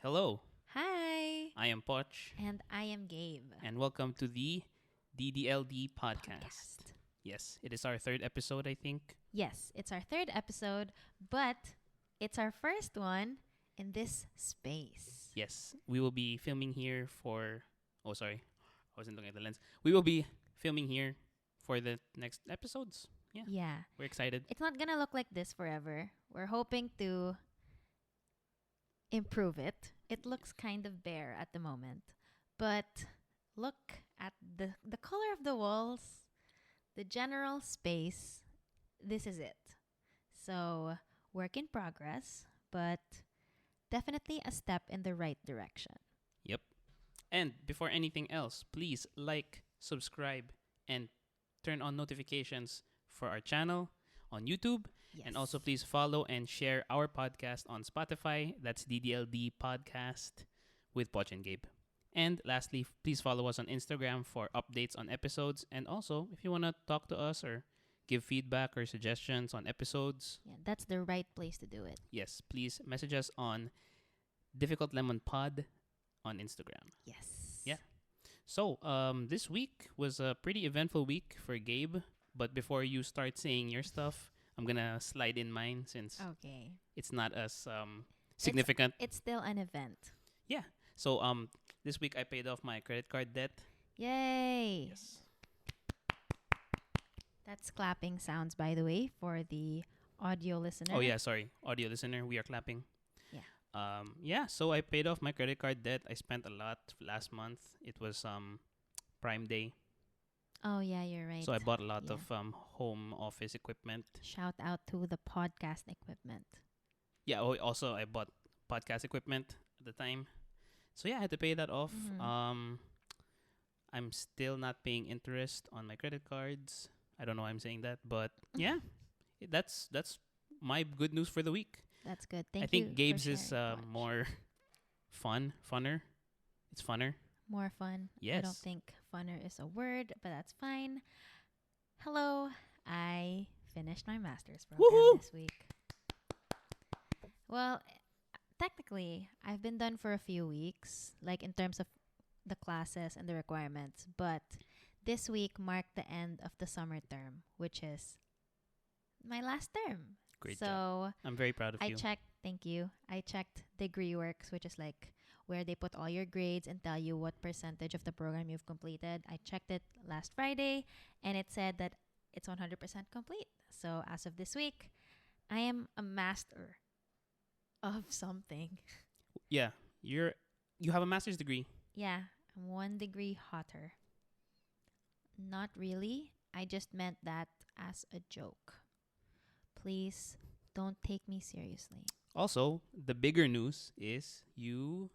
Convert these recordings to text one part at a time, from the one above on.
Hello, Hi, I am Poch, and I am Gabe. and welcome to the DDLD Podcast. Podcast. Yes, it is our third episode, I think. Yes, it's our third episode, but it's our first one in this space. Yes, we will be filming here for. Oh, sorry, I wasn't looking at the lens. We will be filming here for the next episodes. Yeah, Yeah, we're excited. it's not gonna look like this forever. We're hoping to improve it. It looks kind of bare at the moment, but look at the color of the walls, the general space. This is it. So, work in progress, but definitely a step in the right direction. Yep. And before anything else, please like, subscribe, and turn on notifications for our channel on YouTube. Yes. And also, please follow and share our podcast on Spotify. That's DDLD Podcast with Poch and Gabe. And lastly, please follow us on Instagram for updates on episodes. And also, if you want to talk to us or give feedback or suggestions on episodes, Yeah, that's the right place to do it. yes, please message us on Difficult Lemon Pod on Instagram. Yes. Yeah. So, this week was a pretty eventful week for Gabe. But before you start saying your stuff, I'm gonna slide in mine since Okay. it's not as significant. It's still an event. Yeah. So, this week I paid off my credit card debt. Yay! Yes. That's clapping sounds, by the way, for the audio listener. Oh yeah, sorry, audio listener, we are clapping. Yeah. Yeah. So I paid off my credit card debt. I spent a lot last month. It was Prime Day, Oh, yeah, you're right. so I bought a lot Yeah. of home office equipment. Shout out to the podcast equipment. Yeah. Oh, also I bought podcast equipment at the time. So yeah, I had to pay that off. Mhm. I'm still not paying interest on my credit cards. I don't know why I'm saying that, but yeah, that's my good news for the week. That's good. Thank I you. think for Gabe's is sharing, Poch. more funner. It's funner. More fun. I Yes. don't think funner is a word, but that's fine. Hello, I finished my master's program Woohoo! this week. Well, technically, I've been done for a few weeks, like in terms of the classes and the requirements, but this week marked the end of the summer term, which is my last term. Great so job. I'm very proud of I you. checked, thank you. I checked DegreeWorks, which is like where they put all your grades and tell you what percentage of the program you've completed. I checked it last Friday and it said that it's 100% complete. So as of this week, I am a master of something. Yeah, you have a master's degree. Yeah, I'm 1 degree hotter. Not really. I just meant that as a joke. Please don't take me seriously. Also, the bigger news is you.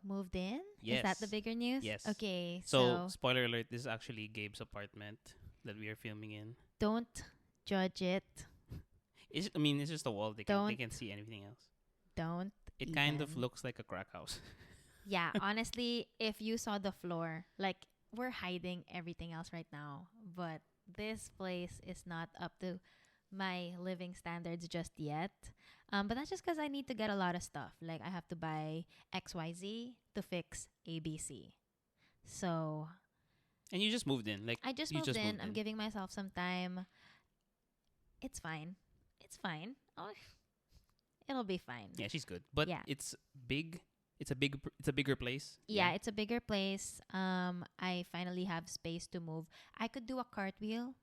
Moved in? Yes. Is that the bigger news? Yes. Okay, So, so spoiler alert, this is actually Gabe's apartment that we are filming in. don't judge it. It's just a wall. They Don't. can see anything else. Don't. It kind of even. looks like a crack house. Yeah, honestly, if you saw the floor, like we're hiding everything else right now, but this place is not up to my living standards just yet. But that's just because I need to get a lot of stuff. Like I have to buy XYZ to fix ABC. So And you just moved in. Like I just you moved in. I'm giving myself some time. It's fine. It's fine. Oh, it'll be fine. Yeah, she's good. But Yeah. it's big. It's a bigger place. Yeah, it's a bigger place. I finally have space to move. I could do a cartwheel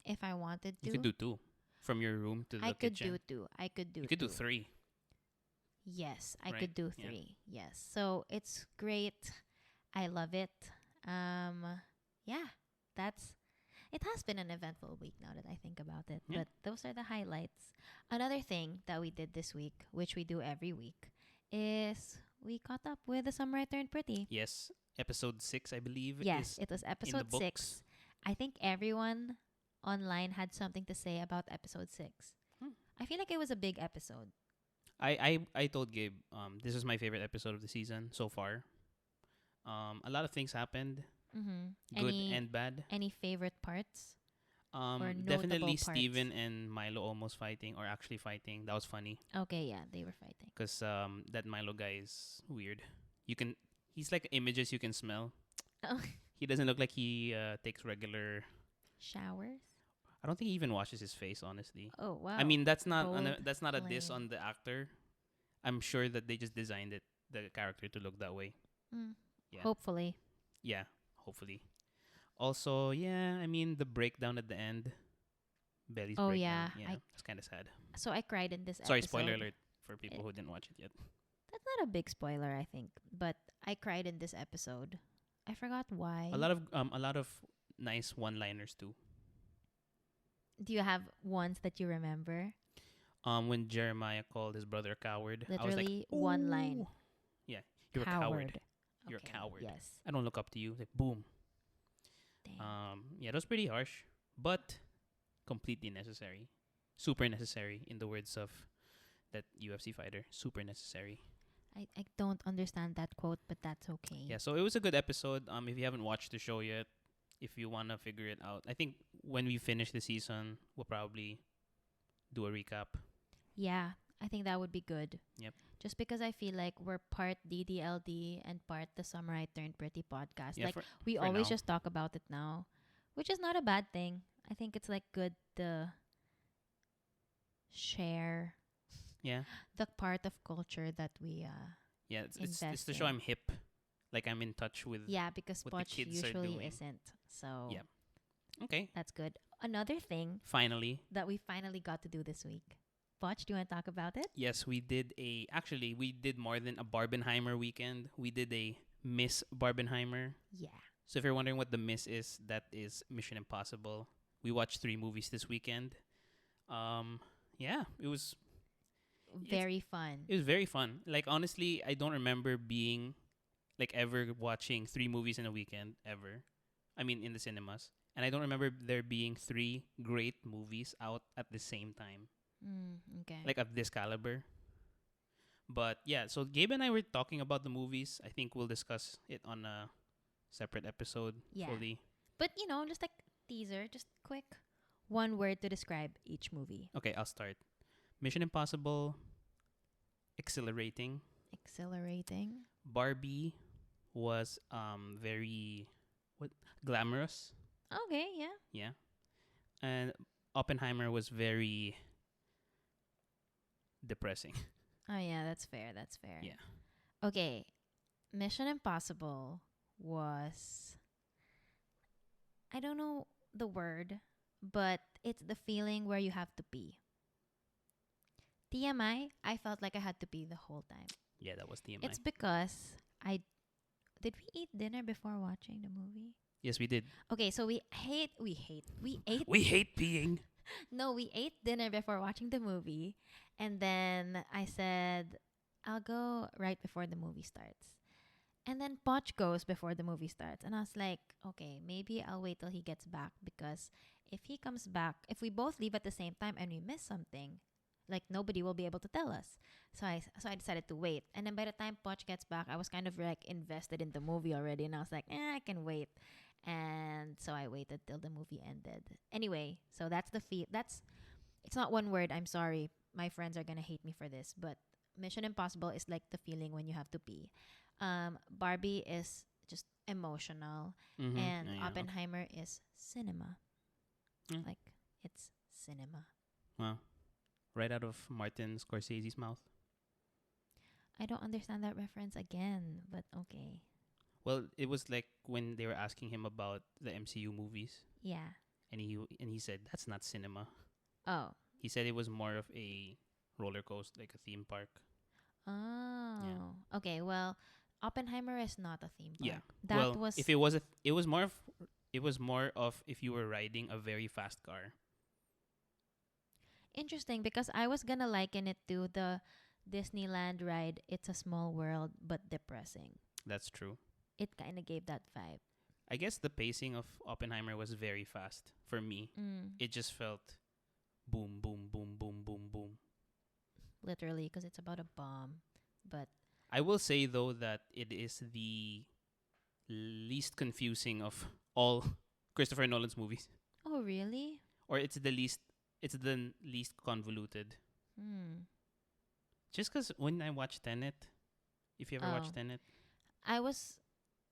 if I wanted to. You could do two from your room to the I could kitchen. do two. I could do You could do two. three. Yes, I Right? could do Yeah. 3. Yes. So it's great. I love it. Yeah, that's it has been an eventful week now that I think about it. Yeah. But those are the highlights. Another thing that we did this week, which we do every week, is we caught up with The Summer I Turned Pretty. Yes, episode 6, I believe. Yes, is it was episode books. 6. I think everyone online had something to say about episode 6. I feel like it was a big episode. I told Gabe this is my favorite episode of the season so far. A lot of things happened, Mm-hmm. good and bad. Any favorite parts? Or notable Definitely parts? Steven and Milo almost fighting or actually fighting. That was funny Okay, yeah, they were fighting. because that Milo guy is weird. You can he's like images you can smell. Oh, He doesn't look like he takes regular. showers. I don't think he even washes his face. Honestly, Oh wow. I mean Bold that's not a diss claim. on the actor. I'm sure that they just designed the character to look that way. Mm, Yeah, hopefully. yeah, hopefully. Also, yeah, I mean the breakdown at the end, Belly's Oh breakdown. yeah, Yeah, it's kind of sad. so I cried in this Sorry, spoiler episode. alert for people It, who didn't watch it yet. that's not a big spoiler, I think, but I cried in this episode. I forgot why. A lot of nice one-liners too. Do you have ones that you remember? When Jeremiah called his brother a coward, I was like, Literally one line. "Ooh." Yeah, you're a coward. You're Okay, a coward. yes. I don't look up to you. Like, boom. Dang. Yeah, that was pretty harsh, but completely necessary. Super necessary, in the words of that UFC fighter. Super necessary. I don't understand that quote, but that's okay. Yeah, so it was a good episode. If you haven't watched the show yet, if you wanna figure it out, I think when we finish the season, we'll probably do a recap. Yeah, I think that would be good. Yep. Just because I feel like we're part DDLD and part the Samurai Turned Pretty podcast. Yeah, Like we for always now. just talk about it now, which is not a bad thing. I think it's like good to share Yeah, the part of culture that we yeah. It's invest to show in. I'm hip, like I'm in touch with. Yeah, because what the Poch kids are usually doing. isn't. So Yeah. Okay. that's good. Another thing Finally, that we finally got to do this week. Poch, do you want to talk about it? yes, we did a. Actually, we did more than a Barbenheimer weekend. We did a Miss Barbenheimer. Yeah. So if you're wondering what the Miss is, that is Mission Impossible. We watched 3 movies this weekend. Yeah, Very fun. it was very fun. Like honestly, I don't remember being like ever watching 3 movies in a weekend ever. I mean, in the cinemas, and I don't remember there being 3 great movies out at the same time, Okay. like of this caliber. But yeah, so Gabe and I were talking about the movies. I think we'll discuss it on a separate episode Yeah. fully. But just like teaser, just quick one word to describe each movie. Okay, I'll start. Mission Impossible, exhilarating. Exhilarating. Barbie was very what glamorous, Okay, yeah. yeah. And Oppenheimer was very depressing. Oh yeah, that's fair. That's fair. Yeah. Okay. Mission Impossible was, I don't know the word, but it's the feeling where you have to pee. TMI, I felt like I had to pee the whole time. Yeah, that was TMI. It's because I did we eat dinner before watching the movie? Yes, we did. Okay, so we ate we ate We hate peeing. no, we ate dinner before watching the movie, and then I said I'll go right before the movie starts. And then Poch goes before the movie starts, and I was like, okay, maybe I'll wait till he gets back, because if he comes back, if we both leave at the same time and we miss something, like nobody will be able to tell us. So I decided to wait. And then by the time Poch gets back, I was kind of like invested in the movie already, and I was like, I can wait. And so I waited till the movie ended. Anyway, so that's it's not one word. I'm sorry. My friends are going to hate me for this, but Mission Impossible is like the feeling when you have to pee. Barbie is just emotional, Mm-hmm. and Yeah, Oppenheimer is cinema. Mm. Like it's cinema. wow. Right out of Martin Scorsese's mouth. I don't understand that reference again, but okay. Well, it was like when they were asking him about the MCU movies, Yeah. and he said that's not cinema. Oh. He said it was more of a roller coaster, like a theme park. Oh. Okay. Well, Oppenheimer is not a theme park. Yeah. That well, was if it was it was more of if you were riding a very fast car. interesting, because I was gonna liken it to the Disneyland ride. It's a Small World, but depressing. That's true. It kind of gave that vibe. I guess the pacing of Oppenheimer was very fast for me. Mm. It just felt boom, boom, boom, boom, boom, boom. Literally, because it's about a bomb. But I will say though that it is the least confusing of all Christopher Nolan's movies. oh, really? or it's the least convoluted. Hmm. Just because when I watch Tenet, if you ever watch Oh, Tenet, I was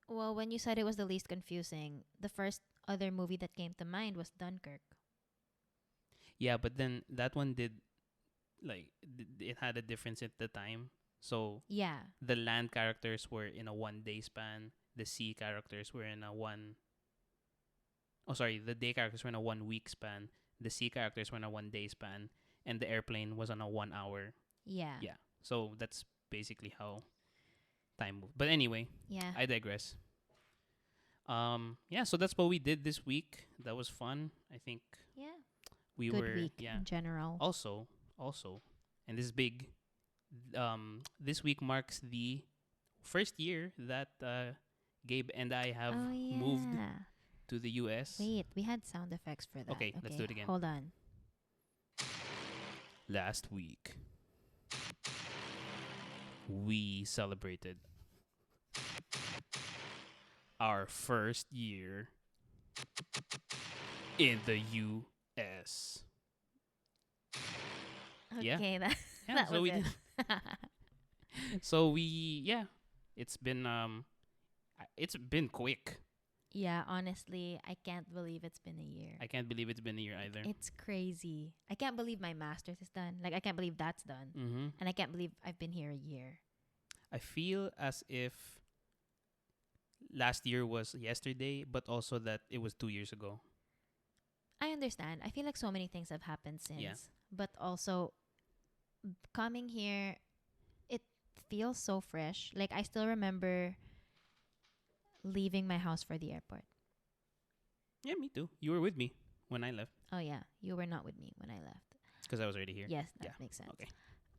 well when you said it was the least confusing. The first other movie that came to mind was Dunkirk. yeah, but then that one did like it had a difference at the time. So Yeah. the land characters were in a 1 day span. The sea characters were in a one. Oh, sorry. The day characters were in a 1 week span. The sea characters were in a 1 day span, and the airplane was on a 1 hour. Yeah. Yeah. So that's basically how time moved. But anyway, Yeah. I digress. Yeah. So that's what we did this week. That was fun. I think Yeah. we Good were. week Yeah. in general. Also, and this is big. This week marks the first year that Gabe and I have Oh moved yeah. to the US. Wait, we had sound effects for that. Okay, let's do it again. Hold on. Last week, we celebrated our first year in the US. Yeah. Okay, that Yeah, that so was we it. So yeah, it's been quick. Yeah, honestly, I can't believe it's been a year. I can't believe it's been a year either. It's crazy. I can't believe my master's is done. Like I can't believe that's done. Mm-hmm. And I can't believe I've been here a year. I feel as if last year was yesterday, but also that it was 2 years ago. I understand. I feel like so many things have happened since. Yeah. But also coming here, it feels so fresh. Like I still remember leaving my house for the airport. Yeah, me too. You were with me when I left Oh yeah, you were not with me when I left. because I was already here. Yes, that Yeah. makes sense. Okay.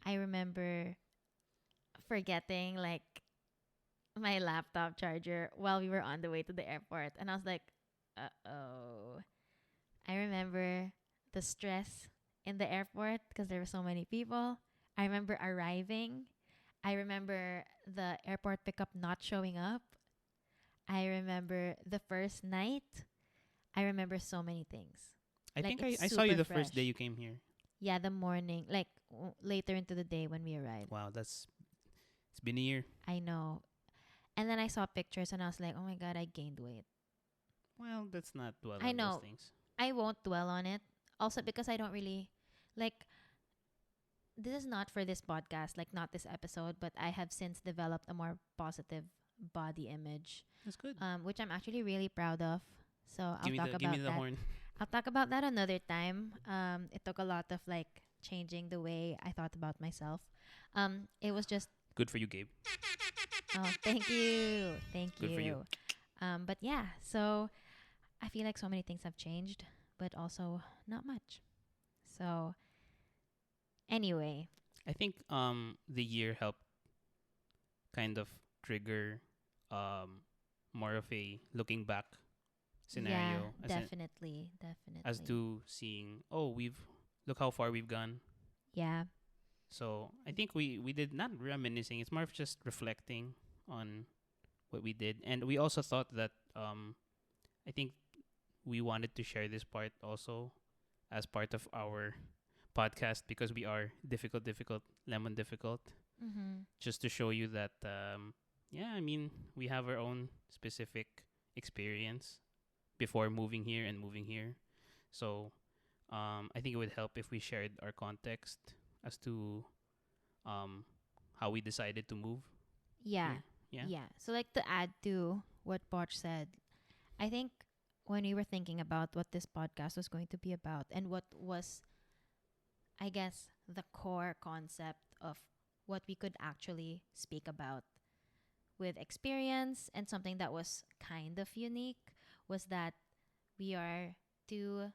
I remember forgetting like my laptop charger while we were on the way to the airport, and I was like, "Uh-oh." I remember the stress in the airport because there were so many people. I remember arriving. I remember the airport pickup not showing up. I remember the first night. I remember so many things. I Like, think it's I saw you super the first day fresh. you came here. Yeah, the morning, like later into the day when we arrived. Wow, it's been a year. I know. And then I saw pictures and I was like, oh my God, I gained weight. Well, let's not dwell I on those know. things. I won't dwell on it. Also, because I don't really like this is not for this podcast, like not this episode, but I have since developed a more positive body image, That's good. which I'm actually really proud of. So I'll Give me talk the about that. horn. I'll talk about that another time. It took a lot of like changing the way I thought about myself. It was just Good for you, Gabe. oh, thank you, thank Good for you. you. But yeah, so I feel like so many things have changed, but also not much. So anyway, I think the year helped kind of trigger more of a looking back scenario yeah, definitely, definitely. as to seeing, oh, we've look how far we've gone. Yeah, So I think we did not reminiscing. It's more of just reflecting on what we did, and we also thought that I think we wanted to share this part also as part of our podcast because we are difficult, lemon difficult. mm-hmm. Just to show you that yeah, I mean we have our own specific experience before moving here and moving here. So I think it would help if we shared our context as to how we decided to move Yeah, here. Yeah. yeah. So like to add to what Poch said, I think when we were thinking about what this podcast was going to be about and what was, I guess, the core concept of what we could actually speak about with experience and something that was kind of unique was that we are two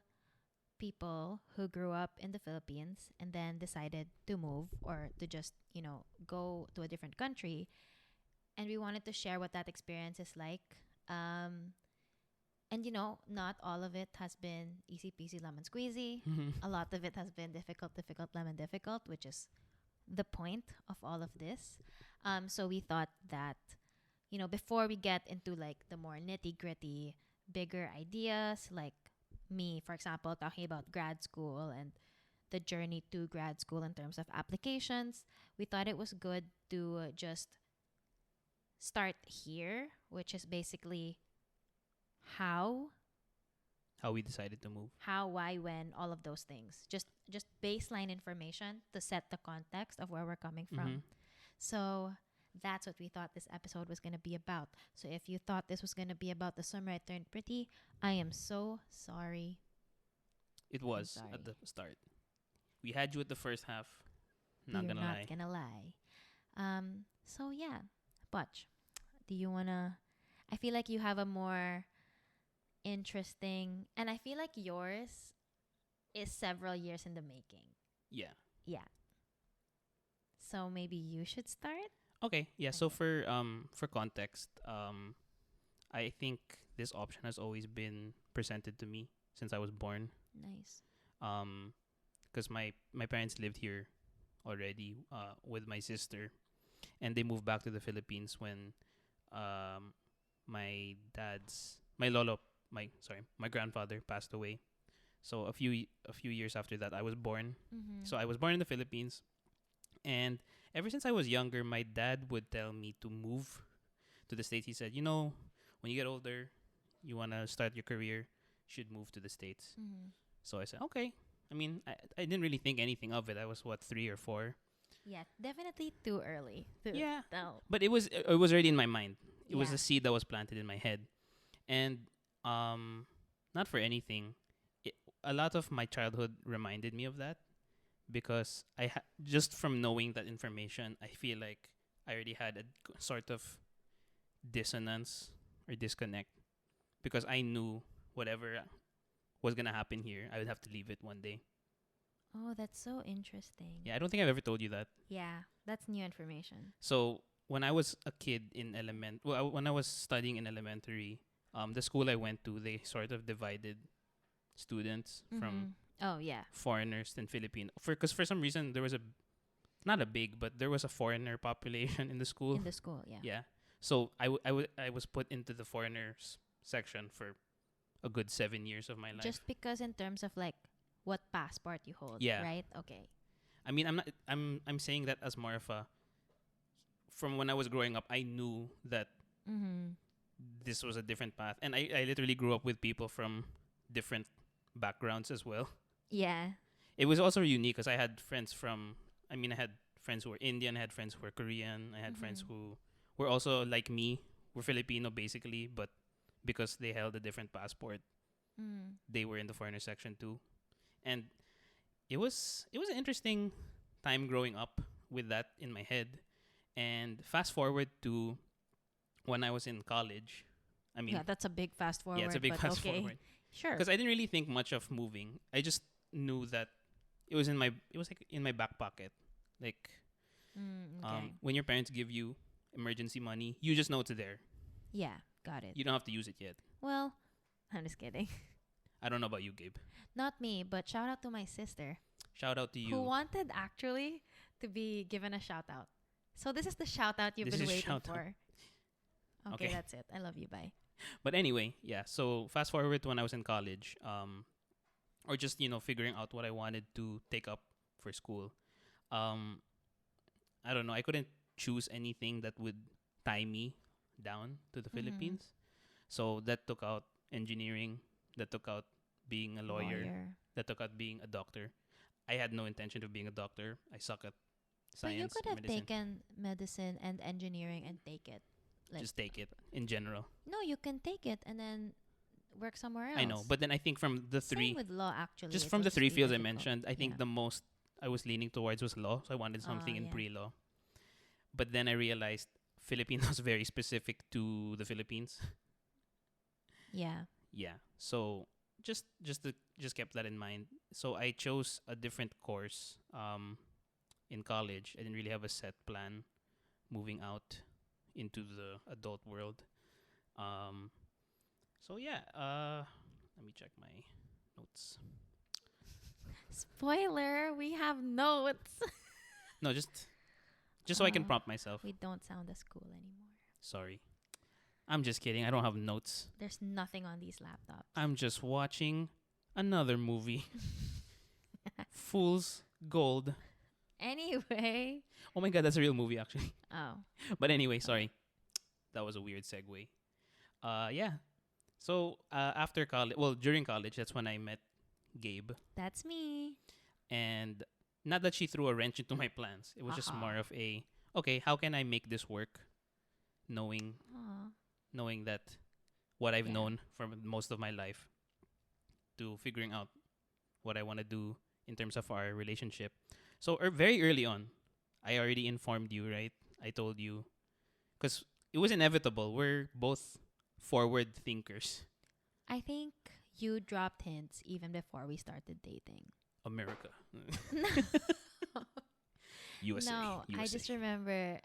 people who grew up in the Philippines and then decided to move or to just, go to a different country. And we wanted to share what that experience is like. And, not all of it has been easy peasy lemon squeezy. A lot of it has been difficult, lemon difficult, which is the point of all of this. So we thought that, before we get into like the more nitty gritty, bigger ideas, like me, for example, talking about grad school and the journey to grad school in terms of applications, we thought it was good to just start here, which is basically how, How we decided to move. why, when, all of those things. Just baseline information to set the context of where we're coming from. So that's what we thought this episode was going to be about. So if you thought this was going to be about the summer I turned pretty, I am so sorry. It was sorry. at the start. We had you at the first half. Not You're gonna not lie. gonna lie. So yeah, Butch, do you wanna? I feel like you have a more interesting, and I feel like yours is several years in the making. Yeah. Yeah. So maybe you should start. Okay. Yeah. So Okay. for context, I think this option has always been presented to me since I was born. Nice. Because my parents lived here already with my sister, and they moved back to the Philippines when my dad's my grandfather passed away. So a few years after that, I was born. Mm-hmm. So I was born in the Philippines, and ever since I was younger, my dad would tell me to move to the States. He said, you know, when you get older, you wanna start your career, you should move to the States. Mm-hmm. So I said, okay. I mean, I didn't really think anything of it. I was what 3 or 4. Yeah, definitely too early. Yeah, No. but it was already in my mind. It was Yeah. a seed that was planted in my head, and not for anything. A lot of my childhood reminded me of that because just from knowing that information, I feel like I already had a sort of dissonance or disconnect because I knew whatever was gonna happen here, I would have to leave it one day. Oh, that's so interesting. Yeah, I don't think I've ever told you that. Yeah, that's new information. So when I was a kid in when I was studying in elementary, the school I went to, they sort of divided students from Oh yeah. foreigners and Filipino. Because for some reason there was not a big, but there was a foreigner population in the school. In the school, yeah. Yeah. So I was put into the foreigners section for a good 7 years of my life. Just because in terms of like what passport you hold, Yeah. right? Okay. I mean, I'm saying that as more of a from when I was growing up, I knew that Mm-hmm. this was a different path, and I literally grew up with people from different backgrounds as well. Yeah. It was also unique because I had friends from. I mean, I had friends who were Indian, I had friends who were Korean, I had friends who were also like me, were Filipino basically, but because they held a different passport, Mm. they were in the foreigner section too, and it was an interesting time growing up with that in my head. And fast forward to when I was in college. I mean, Yeah, that's a big fast forward. yeah, it's a big but fast okay. forward Sure. because I didn't really think much of moving. I just knew that it was like in my back pocket. Like Okay. when your parents give you emergency money, you just know it's there. Yeah, got it. You don't have to use it yet. Well, I'm just kidding. I don't know about you, Gabe. Not me, but shout out to my sister Shout out to you. who wanted actually to be given a shout out. So this is the shout out you've This been is waiting shout out. for. Okay, Okay. that's it. I love you. Bye. But anyway, yeah. So fast forward to when I was in college, or just figuring out what I wanted to take up for school. Um, I don't know. I couldn't choose anything that would tie me down to the Philippines. So that took out engineering. That took out being a lawyer. That took out being a doctor. I had no intention of being a doctor. I suck at So you science could or have medicine. taken medicine and engineering and take it. Like, Just take it in general. no, you can take it and then work somewhere else. I know, but then I think from the three, Same with law actually. just it from will the three be fields I difficult. mentioned, I think Yeah. the most I was leaning towards was law. So I wanted something in Yeah. pre-law. But then I realized Filipino is very specific to the Philippines. Yeah. Yeah. So just kept that in mind. So I chose a different course in college. I didn't really have a set plan moving out into the adult world. So yeah, let me check my notes. Spoiler, we have notes. No, just so I can Oh. prompt myself. We don't sound as cool anymore. Sorry. I'm just kidding. I don't have notes. There's nothing on these laptops. I'm just watching Another movie. Fool's Gold. Anyway. Oh my god, that's a real movie actually. Oh. But anyway, Okay. sorry. That was a weird segue. Yeah. So after college, well, during college, that's when I met Gabe, That's me. and not that she threw a wrench into my plans. It was just more Haha. of a okay, how can I make this work, knowing Aw. knowing that what I've Yeah. known for most of my life, to figuring out what I want to do in terms of our relationship. So very early on, I already informed you, right? I told you because it was inevitable. We're both forward thinkers. I think you dropped hints even before we started dating. America, No. USA, No, I USA. just remember.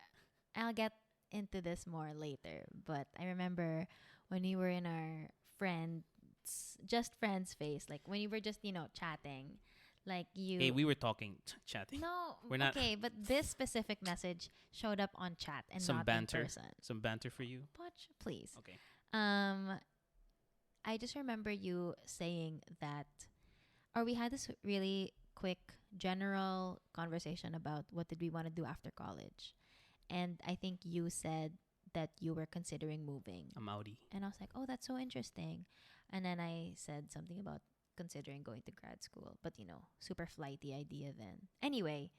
I'll get into this more later, but I remember when we were in our friends, just friends phase, like when you were just, chatting, like you. Hey, we were talking, chatting. No, We're not okay, but this specific message showed up on chat and some not banter, in person. some banter for you. Poch, please. Okay. Um, I just remember you saying that, or we had this really quick general conversation about what did we want to do after college, and I think you said that you were considering moving, I'm outie. and I was like, oh, that's so interesting, and then I said something about considering going to grad school, but super flighty idea then. Anyway,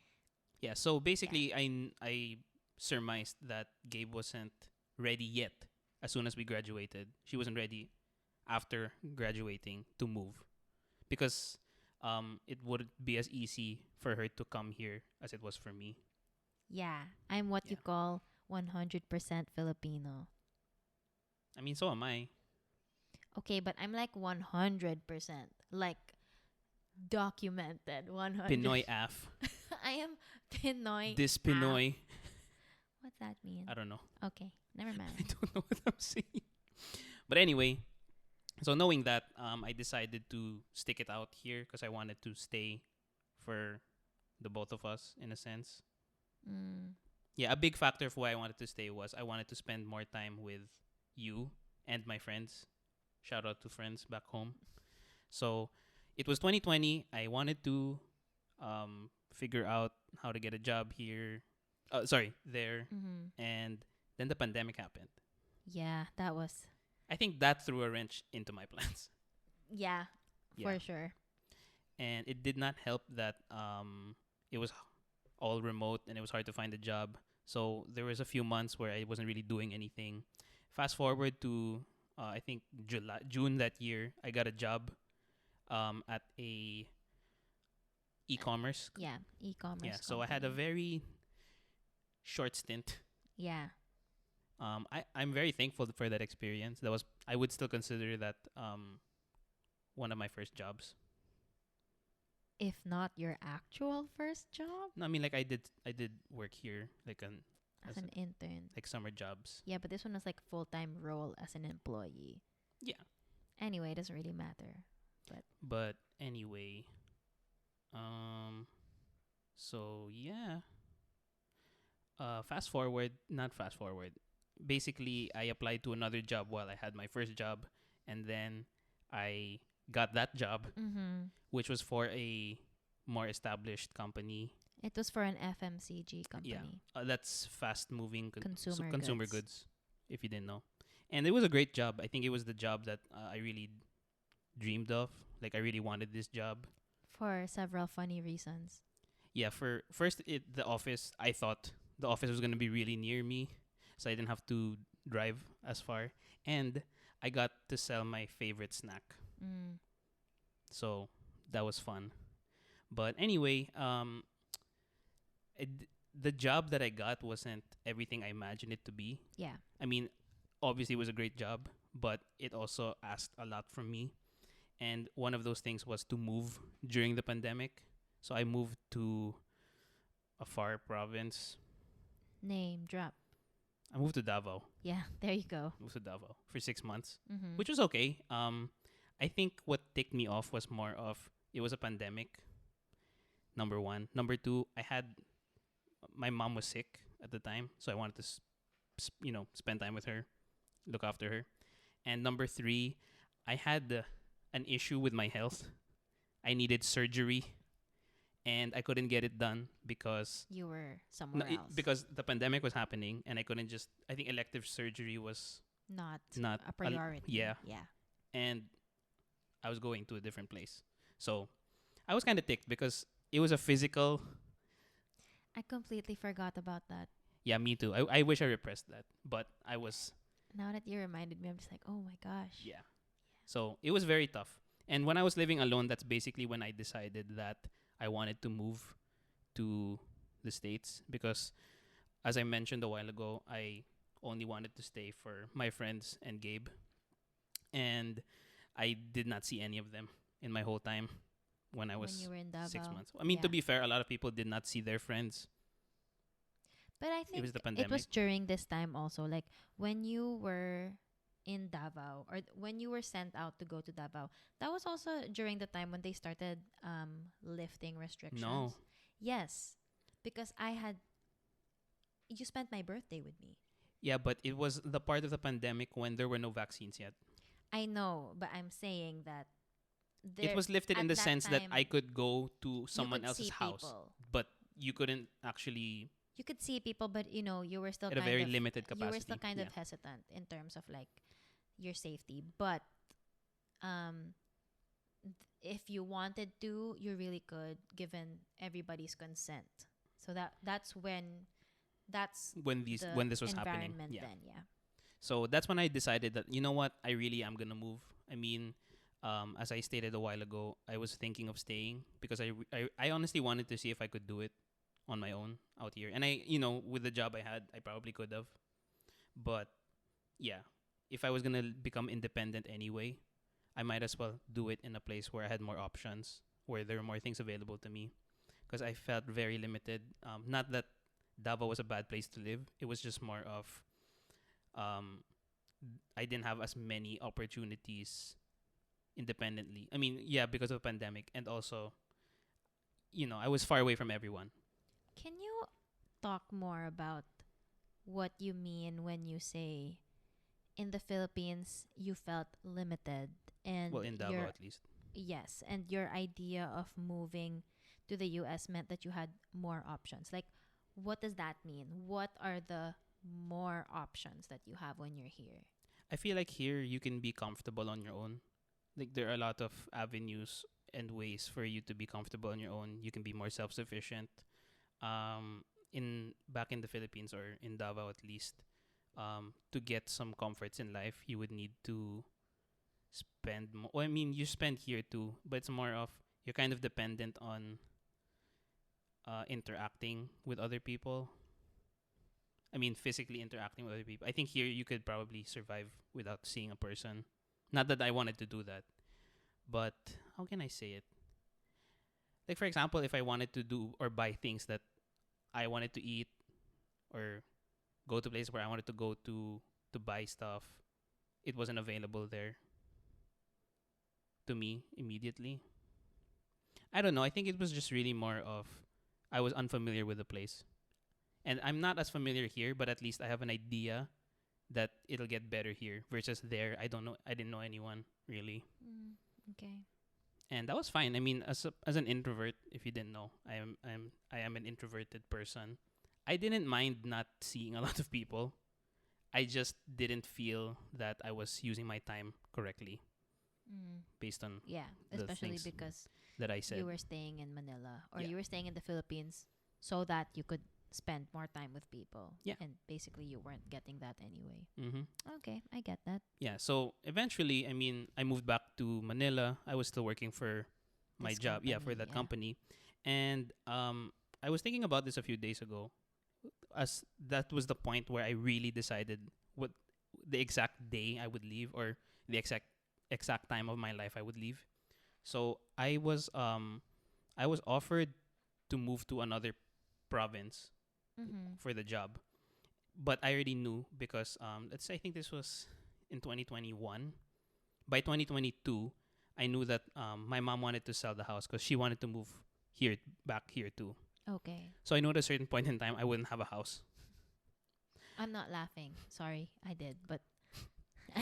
Yeah. So basically, I surmised that Gabe wasn't ready yet. As soon as we graduated, she wasn't ready after graduating to move, because it wouldn't be as easy for her to come here as it was for me. yeah, I'm what you Yeah. call 100% Filipino. I mean, so am I. Okay, but I'm like 100%. Like documented 100. Pinoy AF. I am Pinoy. This AF. Pinoy. What's that mean? I don't know. Okay, never I mind. don't know what I'm saying. But anyway, so knowing that, I decided to stick it out here because I wanted to stay for the both of us in a sense. Mm, Yeah, a big factor for why I wanted to stay was I wanted to spend more time with you and my friends. Shout out to friends back home. So it was 2020. I wanted to figure out how to get a job here. Sorry, there. mm-hmm. And then the pandemic happened. Yeah, that was. I think that threw a wrench into my plans. Yeah, Yeah. for sure. And it did not help that it was all remote and it was hard to find a job. So there was a few months where I wasn't really doing anything. Fast forward to I think June that year, I got a job at a e-commerce. Yeah, e-commerce. Yeah, so I had a company. very short stint. Yeah, I'm very thankful for that experience. That was I would still consider that one of my first jobs. if not your actual first job No, I mean like I did work here like as as an intern. like summer jobs. Yeah, but this one was like full-time role as an employee. Yeah. Anyway, it doesn't really matter. But anyway, um so yeah. Fast forward, not fast forward. Basically, I applied to another job while I had my first job, and then I got that job, Mm-hmm. which was for a more established company. It was for an FMCG Yeah, company. that's fast moving Consumer goods, if you didn't know. And it was a great job. I think it was the job that I really dreamed of. Like I really wanted this job. For several funny reasons. Yeah, for first the office, I thought the office was gonna be really near me, so I didn't have to drive as far, and I got to sell my favorite snack, Mm. so that was fun. But anyway, the job that I got wasn't everything I imagined it to be. Yeah. I mean, obviously it was a great job, but it also asked a lot from me, and one of those things was to move during the pandemic. So I moved to a far province. Name drop. I moved to Davao. Yeah, there you go. Moved to Davao for 6 months, Mm-hmm. which was okay. I think what ticked me off was more of it was a pandemic. Number one. Number two, my mom was sick at the time, so I wanted to, spend time with her, look after her. And number three, I had an issue with my health. I needed surgery and I couldn't get it done because You were somewhere else. because the pandemic was happening and I couldn't just. I think elective surgery was Not not a priority. yeah, Yeah. and I was going to a different place, so I was kind of ticked because it was a physical. I completely forgot about that. Yeah, me too. I wish I repressed that, but I was. Now that you reminded me, I'm just like, oh my gosh. Yeah. So it was very tough. And when I was living alone, that's basically when I decided that I wanted to move to the States because, as I mentioned a while ago, I only wanted to stay for my friends and Gabe. And I did not see any of them in my whole time when I When was you were in 6 months. Davao. I mean, to Yeah. be fair, a lot of people did not see their friends. But I It think was the it was pandemic. during this time also, like when you were in Davao or when you were sent out to go to Davao. That was also during the time when they started lifting restrictions. No. Yes, because I had you spent my birthday with me. Yeah, but it was the part of the pandemic when there were no vaccines yet. I know, but I'm saying that It there was lifted in at the that sense that time I could go to you someone could else's see house, people. but you couldn't actually You could see people, but you were still at a kind very of limited you were still capacity. kind Yeah. of hesitant in terms of like your safety. But um if you wanted to, you really could, given everybody's consent. So that's the When this was happening. environment Yeah. then, yeah. So that's when I decided that you know what, I really am gonna move. I mean, as I stated a while ago, I was thinking of staying because I honestly wanted to see if I could do it on my own out here. And with the job I had, I probably could have. But yeah, if I was gonna become independent anyway, I might as well do it in a place where I had more options, where there were more things available to me. Because I felt very limited. Not that Davao was a bad place to live. It was just more of um, I didn't have as many opportunities independently. I mean, yeah, because of the pandemic, and also, I was far away from everyone. Can you talk more about what you mean when you say in the Philippines you felt limited and Well, in Davao your at least. yes, and your idea of moving to the US meant that you had more options. Like what does that mean? What are the more options that you have when you're here? I feel like here you can be comfortable on your own. Like there are a lot of avenues and ways for you to be comfortable on your own. You can be more self-sufficient. In back in the Philippines or in Davao at least, to get some comforts in life, you would need to spend more. Well, I mean, you spend here too, but it's more of you're kind of dependent on interacting with other people. I mean, physically interacting with other people. I think here you could probably survive without seeing a person. Not that I wanted to do that, but how can I say it? Like for example, if I wanted to do or buy things that I wanted to eat or go to places where I wanted to go to buy stuff, it wasn't available there to me immediately. I don't know. I think it was just really more of I was unfamiliar with the place. And I'm not as familiar here, but at least I have an idea that it'll get better here versus there. I don't know. I didn't know anyone really. Okay. And that was fine. I mean, as an introvert, if you didn't know, I am an introverted person. I didn't mind not seeing a lot of people. I just didn't feel that I was using my time correctly based on Yeah, the especially things because that I said. you were staying in Manila or Yeah. you were staying in the Philippines so that you could spend more time with people. Yeah. And basically you weren't getting that anyway. Mm-hmm. Okay, I get that. Yeah. So eventually, I mean, I moved back to Manila. I was still working for my This job. Yeah, for company, that yeah. company. And I was thinking about this a few days ago. As that was the point where I really decided what the exact day I would leave or the exact time of my life I would leave. So I was offered to move to another province for the job, but I already knew because I think this was in 2021. By 2022, I knew that my mom wanted to sell the house because she wanted to move here back here too. Okay. So I knew at a certain point in time I wouldn't have a house. I'm not laughing. Sorry, I did, but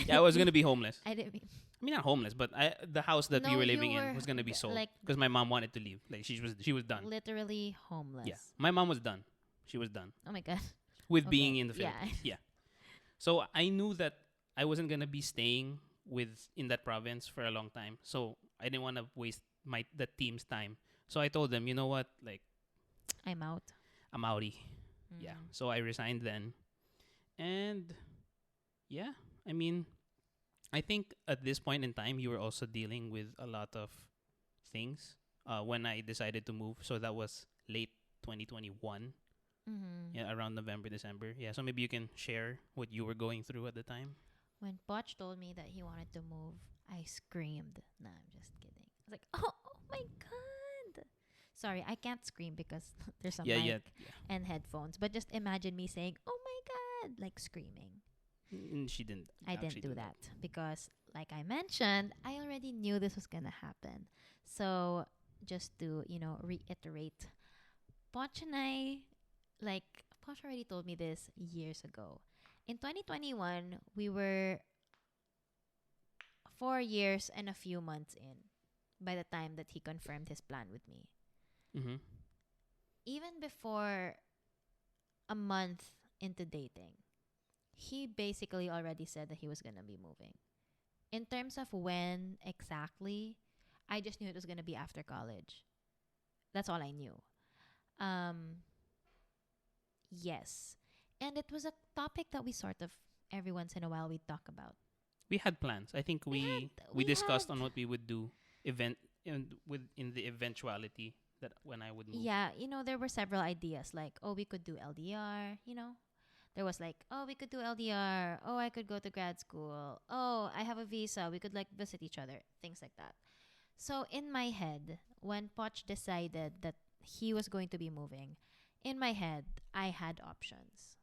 Yeah, I was gonna be homeless. I didn't mean. I mean, not homeless, but the house that we No, were you living in were was gonna be sold like because my mom wanted to leave. Like she was done. literally Yeah, homeless. my mom was done. She was done Oh my god. with being Okay. in the Yeah. Philippines. Yeah. So I knew that I wasn't gonna be staying in that province for a long time. So I didn't want to waste the team's time. So I told them, you know what, like I'm out. I'm outie. Yeah. Mm. So I resigned then, and yeah, I mean, I think at this point in time, you were also dealing with a lot of things when I decided to move. So that was late 2021, Mm-hmm. yeah, around November, December. Yeah, so maybe you can share what you were going through at the time. When Poch told me that he wanted to move, I screamed. Nah, I'm just kidding. I was like, oh my god. Sorry, I can't scream because there's a Yeah, mic yeah, yeah. and headphones. But just imagine me saying, oh my god, like screaming. She didn't I actually didn't do that because, like I mentioned, I already knew this was going to happen. So, just to, reiterate, Poch and I, like, Poch already told me this years ago. In 2021, we were 4 years and a few months in by the time that he confirmed his plan with me. Mm-hmm. Even before a month into dating, he basically already said that he was going to be moving. In terms of when exactly, I just knew it was going to be after college. That's all I knew. Um, yes. And it was a topic that we sort of every once in a while we talk about. We had plans. I think we We discussed had on what we would do in the eventuality that when I would move. Yeah, there were several ideas like, oh, we could do LDR. There was like, oh, we could do LDR. Oh, I could go to grad school. Oh, I have a visa. We could like visit each other. Things like that. So in my head, when Poch decided that he was going to be moving, in my head, I had options.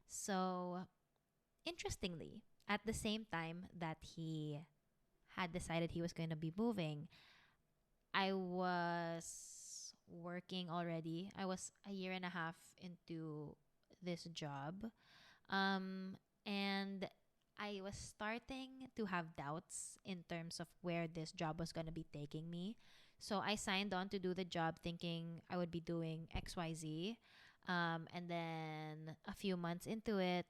So interestingly, at the same time that he had decided he was going to be moving, I was working already. I was a year and a half into this job. Um, and I was starting to have doubts in terms of where this job was going to be taking me. So I signed on to do the job thinking I would be doing XYZ. And then a few months into it,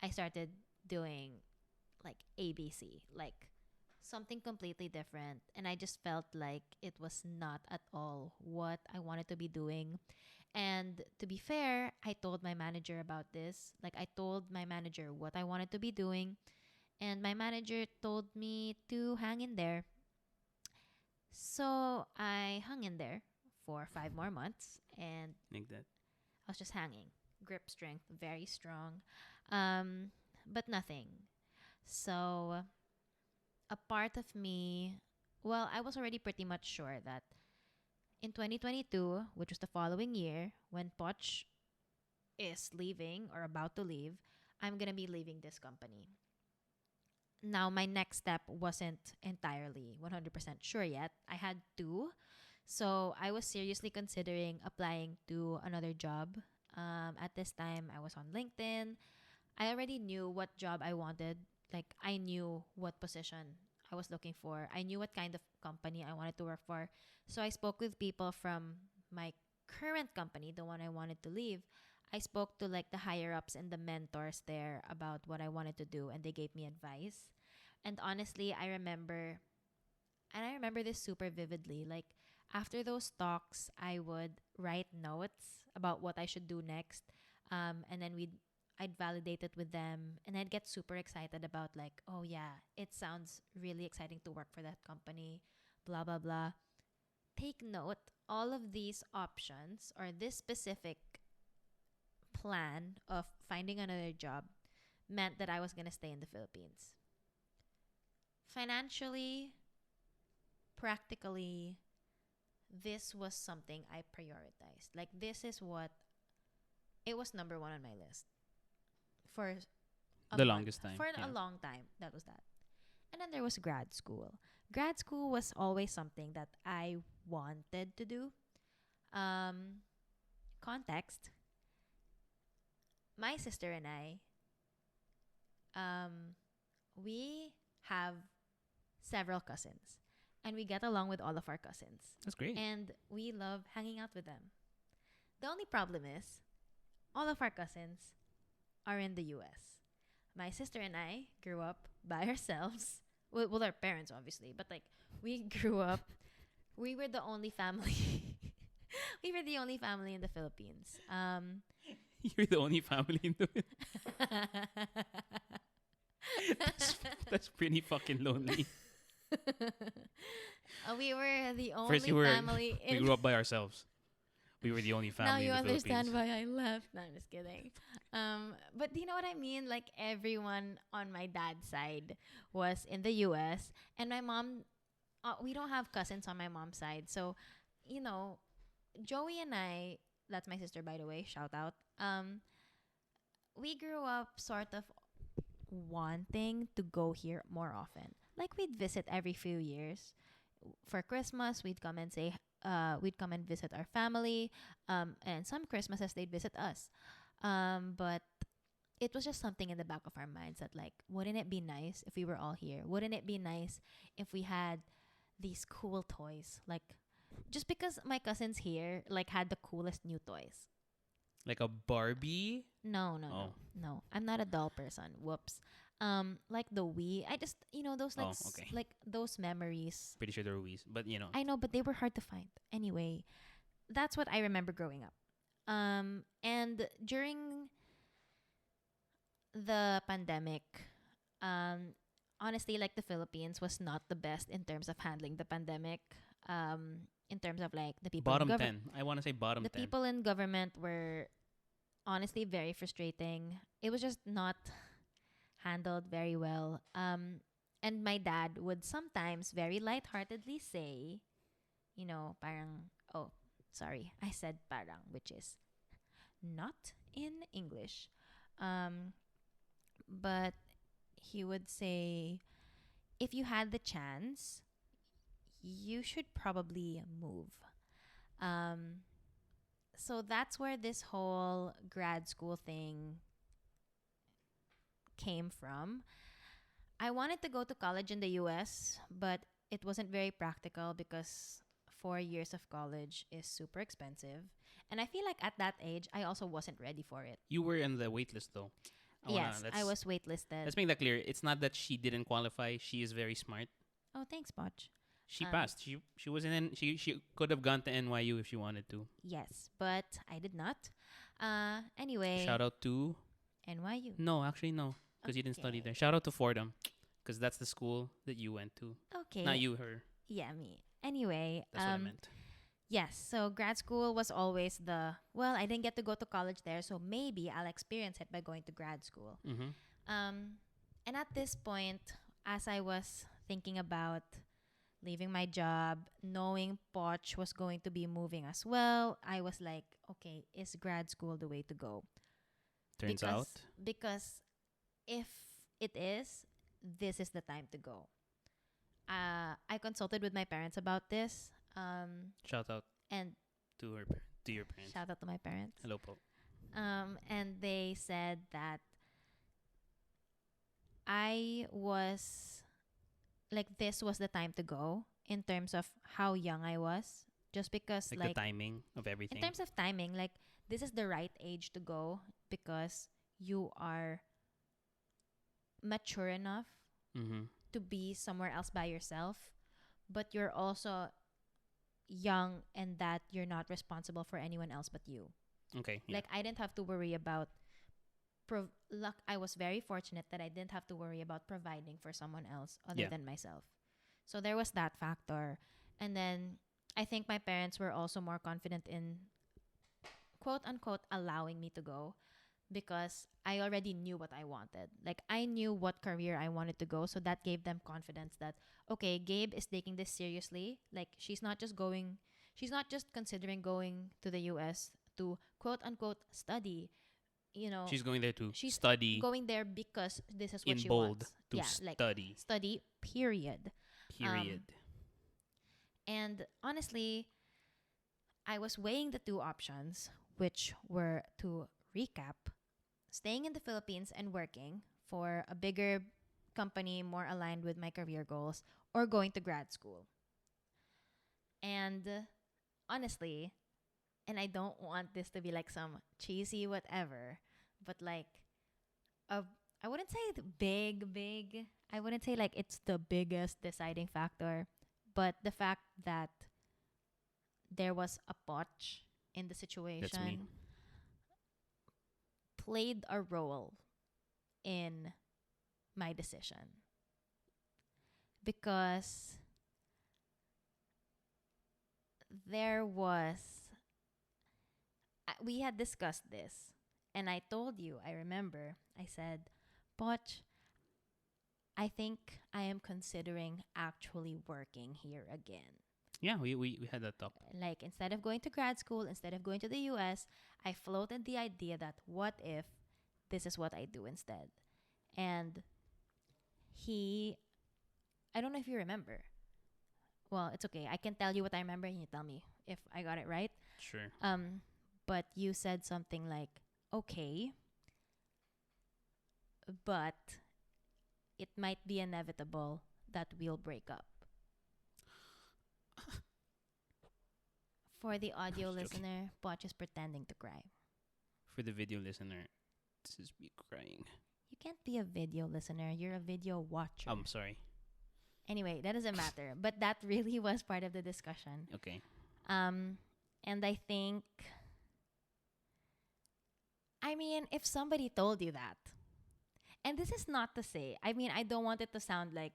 I started doing like ABC, like something completely different. And I just felt like it was not at all what I wanted to be doing. And to be fair, I told my manager about this. Like, I told my manager what I wanted to be doing. And my manager told me to hang in there. So I hung in there for 5 more months. And Like that. I was just hanging. Grip strength, very strong. Um, but nothing. So a part of me, well, I was already pretty much sure that in 2022, which was the following year, when Poch is leaving or about to leave, I'm going to be leaving this company. Now, my next step wasn't entirely 100% sure yet. I had two. So I was seriously considering applying to another job. At this time, I was on LinkedIn. I already knew what job I wanted. Like, I knew what position I was looking for. I knew what kind of company I wanted to work for. So I spoke with people from my current company, the one I wanted to leave. I spoke to like the higher ups and the mentors there about what I wanted to do, and they gave me advice. And honestly, I remember this super vividly. Like, after those talks, I would write notes about what I should do next. And then I'd validate it with them, and I'd get super excited about like, oh yeah, it sounds really exciting to work for that company, blah blah blah. Take note, all of these options or this specific plan of finding another job meant that I was going to stay in the Philippines. Financially, practically, this was something I prioritized. Like, this is what it was number one on my list for a The month. longest time. For a Yeah. long time, that was that. And then there was grad school. Grad school was always something that I wanted to do. Um, Context, my sister and I um, we have several cousins, and we get along with all of our cousins, That's great. and we love hanging out with them. The only problem is all of our cousins are in the US. My sister and I grew up by ourselves. Well, our parents, obviously, but like we grew up, we were the only family. We were the only family in the Philippines. You're the only family in the. that's, that's pretty fucking lonely. We were the only First, you were. family We in. grew up by ourselves. We were the only Now family you in the understand Philippines. why I left. No, I'm just kidding. But do you know what I mean? Like everyone on my dad's side was in the U.S. and my mom. We don't have cousins on my mom's side, so you know, Joey and I. That's my sister, by the way. Shout out. We grew up sort of wanting to go here more often. Like we'd visit every few years. For Christmas, we'd come and we'd come and visit our family. And some Christmases they'd visit us. But it was just something in the back of our minds that like, wouldn't it be nice if we were all here? Wouldn't it be nice if we had these cool toys? Like, just because my cousins here like had the coolest new toys. Like a Barbie. No, no, Oh. no. I'm not a doll person. Whoops. Like the Wii. I just those like Oh, okay. like those memories. Pretty sure they're Wii's, but you know. I know, but they were hard to find. Anyway, that's what I remember growing up. And during the pandemic, honestly, like the Philippines was not the best in terms of handling the pandemic. In terms of like the people Bottom in 10. I want to say bottom the 10. people in government were honestly very frustrating. It was just not handled very well. And my dad would sometimes very lightheartedly say, parang, oh, sorry, I said parang, which is not in English. But he would say, if you had the chance, you should probably move. So that's where this whole grad school thing came from. I wanted to go to college in the US, but it wasn't very practical because 4 years of college is super expensive. And I feel like at that age, I also wasn't ready for it. You were in the waitlist though. Yes, I was waitlisted. Let's make that clear. It's not that she didn't qualify. She is very smart. Oh, thanks, Poch. She passed. She was in. She could have gone to NYU if she wanted to. Yes, but I did not. Anyway. Shout out to. NYU. No, actually no, because you didn't study there. Shout out to Fordham, because that's the school that you went to. Okay. Not you, her. Yeah, me. Anyway. That's what I meant. Yes, so grad school was always I didn't get to go to college there, so maybe I'll experience it by going to grad school. Mm-hmm. And at this point, as I was thinking about leaving my job, knowing Poch was going to be moving as well, I was like, okay, is grad school the way to go? Turns out. Because if it is, this is the time to go. I consulted with my parents about this. Shout out and to your parents. Shout out to my parents. Hello, po. And they said that I was like, this was the time to go in terms of how young I was. Just because the timing of everything. In terms of timing, like this is the right age to go because you are mature enough to be somewhere else by yourself, but you're also young and that you're not responsible for anyone else but you. Okay. Yeah. Like I didn't have to worry about I was very fortunate that I didn't have to worry about providing for someone else other than myself. So there was that factor. And then I think my parents were also more confident in quote unquote allowing me to go because I already knew what I wanted. Like I knew what career I wanted to go, so that gave them confidence that okay, Gabe is taking this seriously. Like she's not just considering going to the US to quote unquote study. She's going there to study. Going there because this is what in she bold wants. to study. Like study, period. And honestly, I was weighing the two options, which were, to recap, staying in the Philippines and working for a bigger company more aligned with my career goals or going to grad school. And honestly, and I don't want this to be like some cheesy whatever, but like a I wouldn't say the big. I wouldn't say like it's the biggest deciding factor, but the fact that there was a Poch in the That's me. situation played a role in my decision because there was we had discussed this and I told you, I remember, I said, Poch, I think I am considering actually working here again. Yeah, we had that talk. Like, instead of going to grad school, instead of going to the US, I floated the idea that what if this is what I do instead? And I don't know if you remember. Well, it's okay. I can tell you what I remember and you tell me if I got it right. Sure. But you said something like, okay, but it might be inevitable that we'll break up. For the audio Just joking. listener, Poch is pretending to cry. For the video listener, this is me crying. You can't be a video listener. You're a video watcher. I'm sorry. Anyway, that doesn't matter. But that really was part of the discussion. Okay. And I think, I mean, if somebody told you that, and this is not to say, I mean, I don't want it to sound like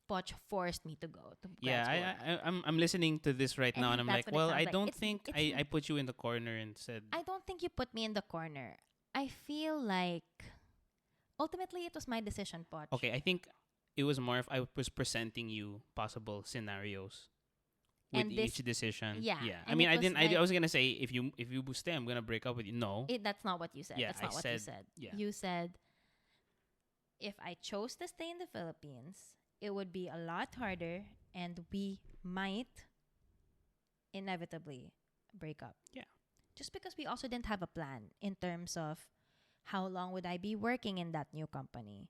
Poch forced me to go to grad school. Yeah, I'm listening to this right now, and I'm that's like, what it well, sounds I like. don't It's- think it's- I put you in the corner and said, I don't think you put me in the corner. I feel like ultimately it was my decision, Poch. okay, I think it was more if I was presenting you possible scenarios with And this- each decision. yeah, I and mean, it I was didn't. like- I was gonna say if you stay, I'm gonna break up with you. No. That's not what you said. Yeah, That's I not what you said- said. yeah. You said if I chose to stay in the Philippines, it would be a lot harder and we might inevitably break up. Yeah. Just because we also didn't have a plan in terms of how long would I be working in that new company?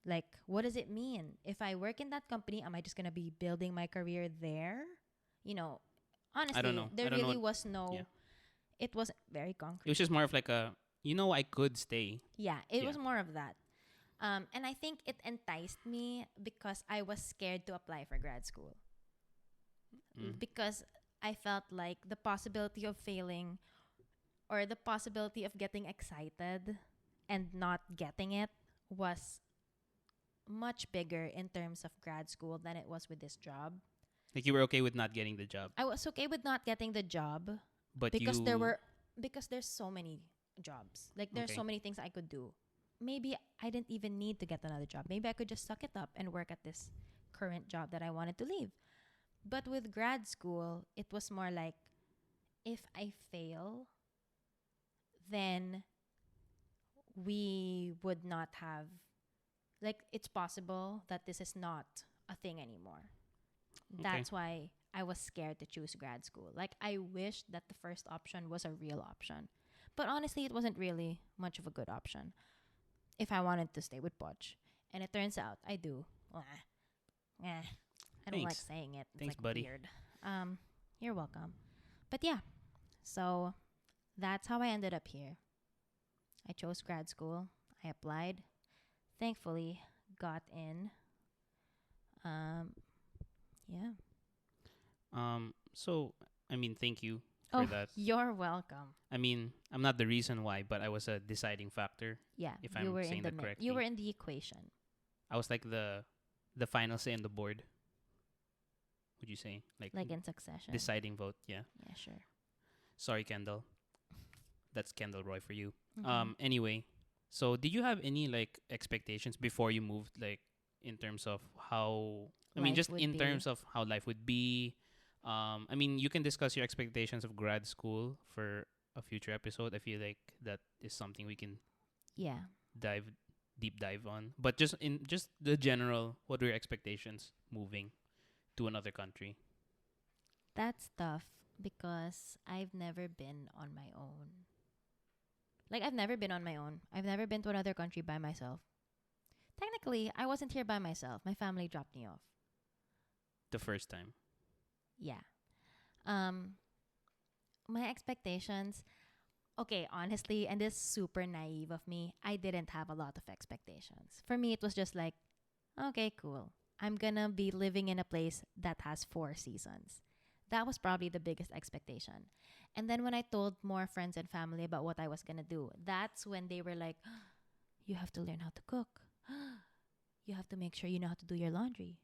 Like, what does it mean? If I work in that company, am I just going to be building my career there? You know, honestly, know. there I don't know really what- was no, yeah. it wasn't very concrete. It was just more of like a, I could stay. Yeah, it Yeah. was more of that. And I think it enticed me because I was scared to apply for grad school. Because I felt like the possibility of failing or the possibility of getting excited and not getting it was much bigger in terms of grad school than it was with this job. Like you were okay with not getting the job, I was okay with not getting the job but because you because there's so many jobs. Like there's Okay. so many things I could do. Maybe I didn't even need to get another job. Maybe I could just suck it up and work at this current job that I wanted to leave. But with grad school, it was more like if I fail, then we would not have like it's possible that this is not a thing anymore. That's why I was scared to choose grad school. Like I wished that the first option was a real option. But honestly, it wasn't really much of a good option if I wanted to stay with Poch. And it turns out I do. I don't like Thanks. saying it. It's Thanks, like buddy. weird. You're welcome. But yeah. So that's how I ended up here. I chose grad school. I applied. Thankfully, got in. Yeah. So I mean, thank you for that. You're welcome. I mean, I'm not the reason why, but I was a deciding factor. Yeah, If you I'm were saying in the that correctly. you were in the equation. I was like the final say on the board. Would you say Like in succession. deciding vote? Yeah. Yeah, sure. Sorry, Kendall. That's Kendall Roy for you. Mhm. Anyway, so did you have any like expectations before you moved, like in terms of how? I mean, Life just would in be. terms of how life would be. I mean, you can discuss your expectations of grad school for a future episode. I feel like that is something we can Yeah. deep dive on. But just the general, what were your expectations moving to another country? That's tough because I've never been on my own. Like I've never been on my own. I've never been to another country by myself. Luckily, I wasn't here by myself. My family dropped me off. The first time. Yeah. Um, my expectations. Okay, honestly, and this is super naive of me, I didn't have a lot of expectations. For me, it was just like, okay, cool. I'm gonna be living in a place that has 4 seasons. That was probably the biggest expectation. And then when I told more friends and family about what I was gonna do, that's when they were like, you have to learn how to cook. You have to make sure you know how to do your laundry.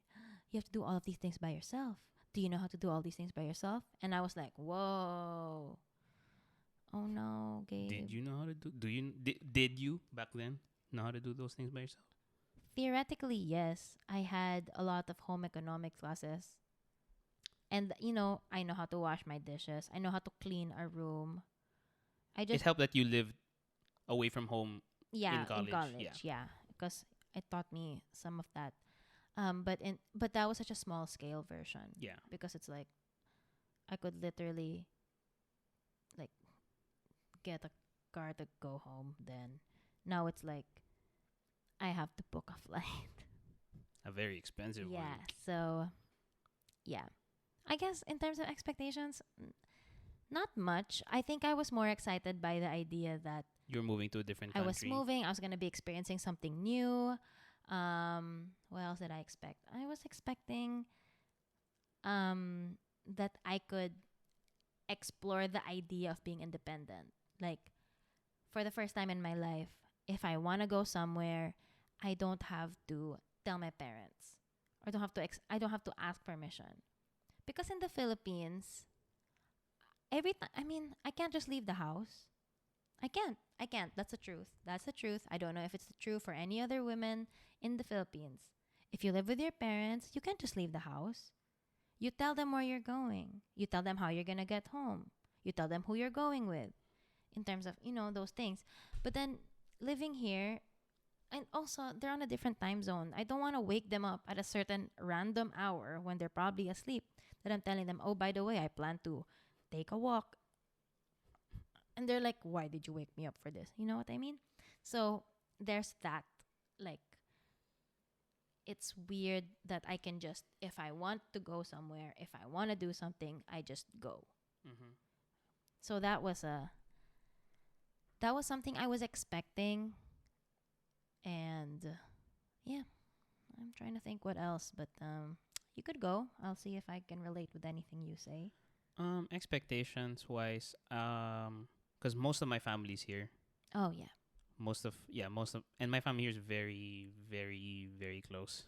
You have to do all of these things by yourself. Do you know how to do all these things by yourself? And I was like, whoa. Oh no, Gabe. Did you know how to do? Did you back then know how to do those things by yourself? Theoretically, yes. I had a lot of home economics classes. And, I know how to wash my dishes. I know how to clean a room. I It just, helped that you lived away from home yeah, in college. yeah. Because it taught me some of that. But that was such a small scale version. Yeah. Because it's like, I could literally, like, get a car to go home. Then, now it's like, I have to book a flight. A very expensive one. Yeah. So, yeah. I guess in terms of expectations, not much. I think I was more excited by the idea that You're moving to a different I country. was moving. I was going to be experiencing something new. What else did I expect? I was expecting that I could explore the idea of being independent. Like, for the first time in my life, if I want to go somewhere, I don't have to tell my parents, or I don't have to ask permission. Because in the Philippines, every time, I mean, I can't just leave the house. I can't. I can't. That's the truth. That's the truth. I don't know if it's the truth for any other women in the Philippines. If you live with your parents, you can't just leave the house. You tell them where you're going. You tell them how you're going to get home. You tell them who you're going with in terms of, those things. But then living here, and also they're on a different time zone. I don't want to wake them up at a certain random hour when they're probably asleep that I'm telling them, oh, by the way, I plan to take a walk. And they're like, why did you wake me up for this? You know what I mean? So there's that. Like, it's weird that I can just, if I want to go somewhere, if I want to do something, I just go. Mm-hmm. So that was something I was expecting. And yeah, I'm trying to think what else, but you could go. I'll see if I can relate with anything you say. Expectations wise, because most of my family's here. Oh yeah. And my family here is very, very, very close.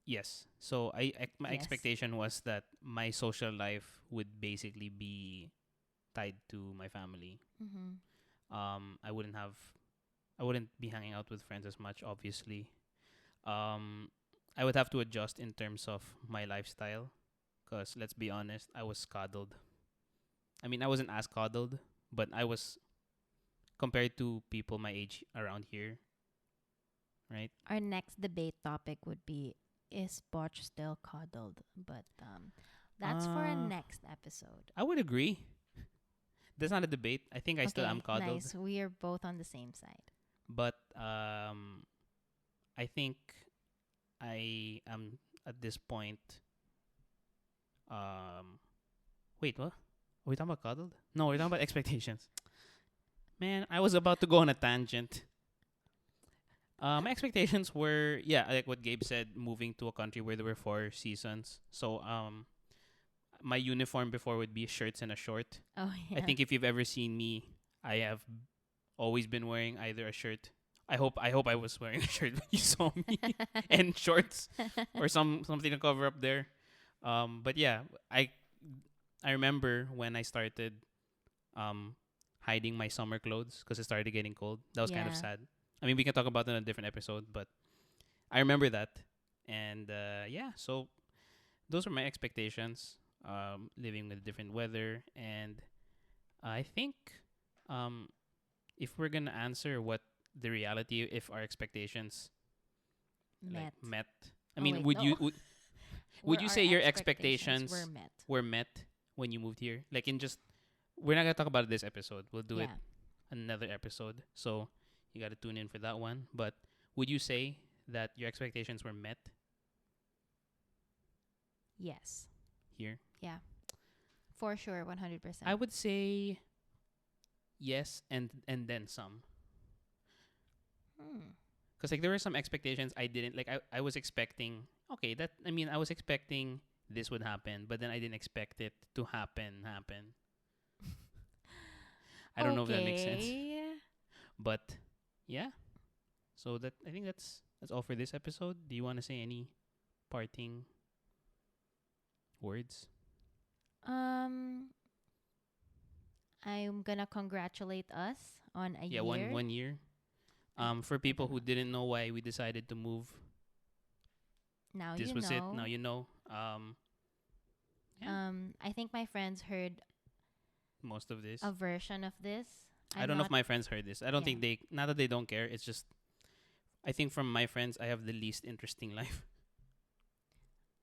Yes. So my Yes. expectation was that my social life would basically be tied to my family. Mhm. I wouldn't be hanging out with friends as much, obviously. I would have to adjust in terms of my lifestyle, because let's be honest, I was coddled. I mean, I wasn't as coddled, but I was compared to people my age around here, right? Our next debate topic would be, is Poch still coddled? But that's for a next episode. I would agree. That's not a debate. I think I still am coddled. Nice. We are both on the same side. But I think I am at this point. Wait, what? Are we talking about coddled? No, we're talking about expectations. Man, I was about to go on a tangent. My expectations were, like what Gabe said, moving to a country where there were 4 seasons. So my uniform before would be shirts and a short. Oh yeah. I think if you've ever seen me, I have always been wearing either a shirt. I hope I was wearing a shirt when you saw me and shorts or something to cover up there. But yeah, I remember when I started hiding my summer clothes because it started getting cold. That was kind of Yeah. sad. I mean, we can talk about it in a different episode, but I remember that. And so those are my expectations. Living with different weather, and I think if we're gonna answer what the reality, if our expectations met, I Oh, mean, wait, would no. you would Were you our say your expectations were met? were met when you moved here? Like, in just, we're not gonna talk about it this episode. We'll do it Yeah. another episode. So You got to tune in for that one. But would you say that your expectations were met Yes. here? Yeah. For sure, 100%. I would say yes, and then some. Hmm. Because like there were some expectations I didn't like. I was expecting I was expecting this would happen, but then I didn't expect it to happen. I don't know if that makes sense, Okay. but yeah. So that I think that's all for this episode. Do you want to say any parting words? Um, I'm gonna congratulate us on a Yeah, year. one year. I, For I people don't who know. didn't know why we decided to move, Now this you was it. Now know. you know. Yeah, I think my friends heard most of this. a version of this. I I'm don't know if not. my friends heard this. I don't Yeah. think they. Not that they don't care. It's just I think from my friends, I have the least interesting life.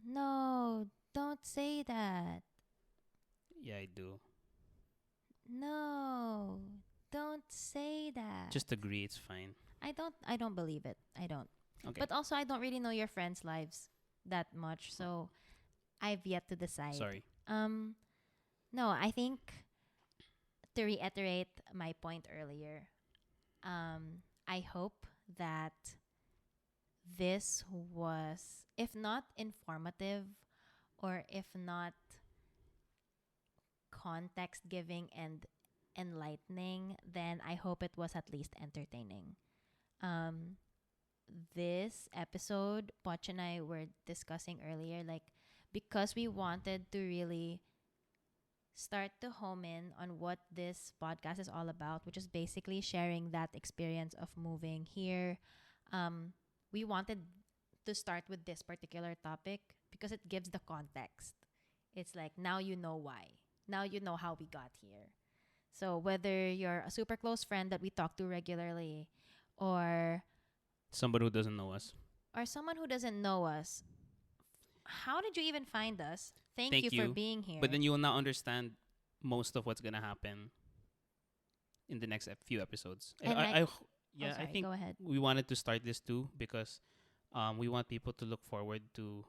No, don't say that. Yeah, I do. No, don't say that. Just agree. It's fine. I don't believe it. I don't. Okay. But also I don't really know your friends' lives that much, so I've yet to decide. Sorry. Um no, I think to reiterate my point earlier, I hope that this was, if not informative or if not context giving and enlightening, then I hope it was at least entertaining. Um, this episode, Poch and I were discussing earlier, like, because we wanted to really start to home in on what this podcast is all about, which is basically sharing that experience of moving here. Um, we wanted to start with this particular topic because it gives the context. It's like, now you know why. Now you know how we got here. So whether you're a super close friend that we talk to regularly, or Somebody who doesn't know us. someone who doesn't know us, how did you even find us? Thank you Thank for you. being here. But then you will now understand most of what's gonna happen in the next few episodes. And Yeah, I sorry, think go ahead. we wanted to start this too because we want people to look forward to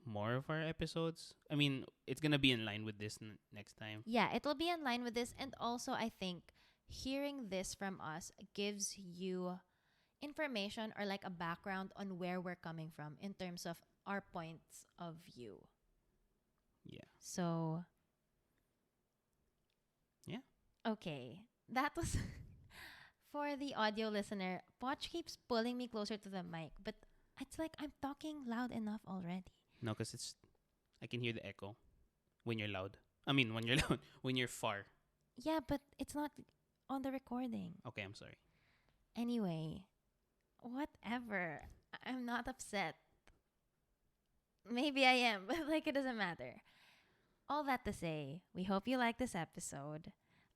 more of our episodes. I mean, it's gonna be in line with this next time. Yeah, it'll be in line with this. And also, I think hearing this from us gives you information or like a background on where we're coming from in terms of our points of view. Yeah. So, Yeah. okay. That was for the audio listener. Poch keeps pulling me closer to the mic, but it's like I'm talking loud enough already. No, because I can hear the echo when you're loud. I mean, when you're loud, when you're far. Yeah, but it's not on the recording. Okay, I'm sorry. Anyway, whatever. I'm not upset. Maybe I am, but like it doesn't matter. All that to say, we hope you like this episode.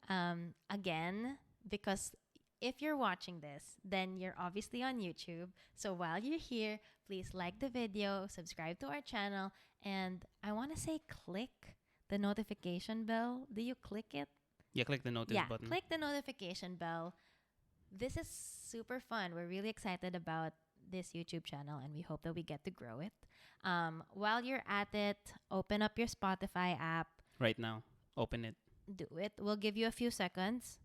Again, because if you're watching this, then you're obviously on YouTube. So while you're here, please like the video, subscribe to our channel, and I want to say click the notification bell. Do you click it? Yeah, click the notice button. Click the notification bell. This is super fun. We're really excited about this YouTube channel and we hope that we get to grow it. While you're at it, open up your Spotify app. Right now, open it. Do it. We'll give you a few seconds.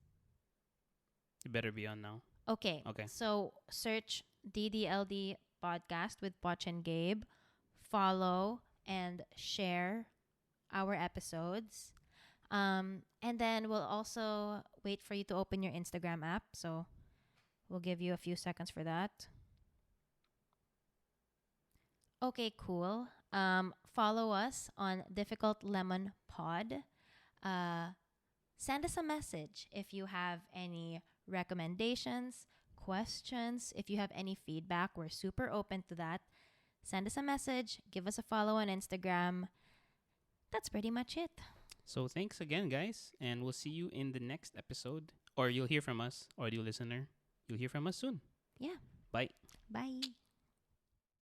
You better be on now. Okay. Okay. So search DDLD Podcast with Poch and Gabe. Follow and share our episodes. And then we'll also wait for you to open your Instagram app. So we'll give you a few seconds for that. Okay, cool. Follow us on Difficult Lemon Pod. Send us a message if you have any recommendations, questions, if you have any feedback. We're super open to that. Send us a message. Give us a follow on Instagram. That's pretty much it. So thanks again, guys, and we'll see you in the next episode. Or you'll hear from us, audio listener. You'll hear from us soon. Yeah. Bye. Bye.